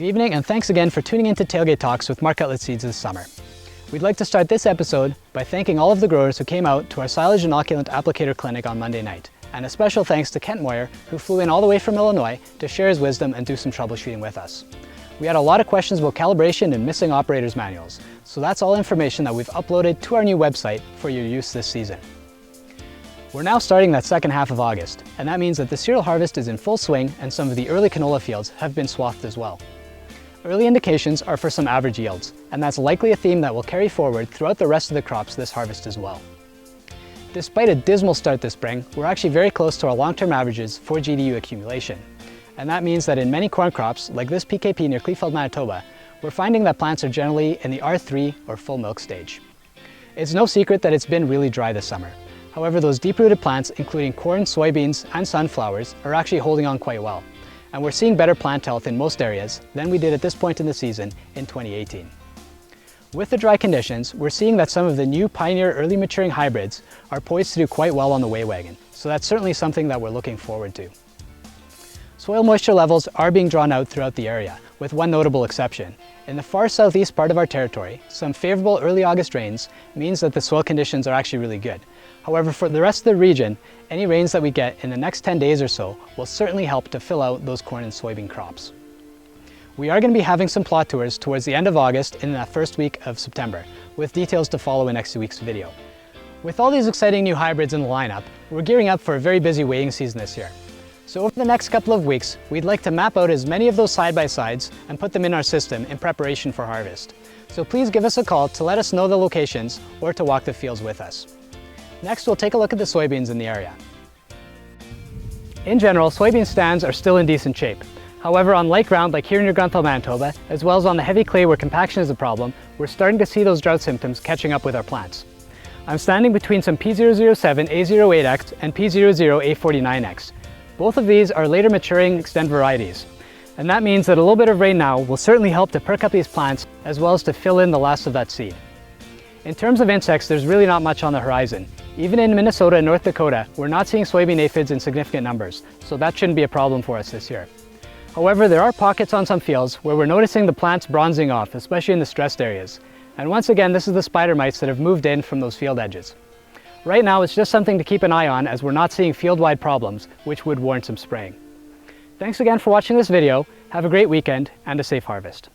Good evening, and thanks again for tuning into Tailgate Talks with Mark Outlet Seeds this summer. We'd like to start this episode by thanking all of the growers who came out to our silage inoculant applicator clinic on Monday night. And a special thanks to Kent Moyer, who flew in all the way from Illinois to share his wisdom and do some troubleshooting with us. We had a lot of questions about calibration and missing operators manuals, so that's all information that we've uploaded to our new website for your use this season. We're now starting that second half of August, and that means that the cereal harvest is in full swing and some of the early canola fields have been swathed as well. Early indications are for some average yields, and that's likely a theme that will carry forward throughout the rest of the crops this harvest as well. Despite a dismal start this spring, we're actually very close to our long-term averages for GDU accumulation. And that means that in many corn crops, like this PKP near Kleefeld, Manitoba, we're finding that plants are generally in the R3 or full milk stage. It's no secret that it's been really dry this summer. However, those deep-rooted plants, including corn, soybeans, and sunflowers, are actually holding on quite well. And we're seeing better plant health in most areas than we did at this point in the season in 2018. With the dry conditions, we're seeing that some of the new Pioneer early maturing hybrids are poised to do quite well on the way wagon, so that's certainly something that we're looking forward to. Soil moisture levels are being drawn out throughout the area, with one notable exception. In the far southeast part of our territory, some favorable early August rains means that the soil conditions are actually really good. However, for the rest of the region, any rains that we get in the next 10 days or so will certainly help to fill out those corn and soybean crops. We are going to be having some plot tours towards the end of August and the first week of September, with details to follow in next week's video. With all these exciting new hybrids in the lineup, we're gearing up for a very busy weighing season this year. So over the next couple of weeks, we'd like to map out as many of those side-by-sides and put them in our system in preparation for harvest. So please give us a call to let us know the locations or to walk the fields with us. Next, we'll take a look at the soybeans in the area. In general, soybean stands are still in decent shape. However, on light ground like here near Grunthal, Manitoba, as well as on the heavy clay where compaction is a problem, we're starting to see those drought symptoms catching up with our plants. I'm standing between some P007 A08X and P00 A49X. Both of these are later maturing extend varieties. And that means that a little bit of rain now will certainly help to perk up these plants as well as to fill in the last of that seed. In terms of insects, there's really not much on the horizon. Even in Minnesota and North Dakota, we're not seeing soybean aphids in significant numbers, so that shouldn't be a problem for us this year. However, there are pockets on some fields where we're noticing the plants bronzing off, especially in the stressed areas. And once again, this is the spider mites that have moved in from those field edges. Right now, it's just something to keep an eye on as we're not seeing field-wide problems, which would warrant some spraying. Thanks again for watching this video. Have a great weekend and a safe harvest.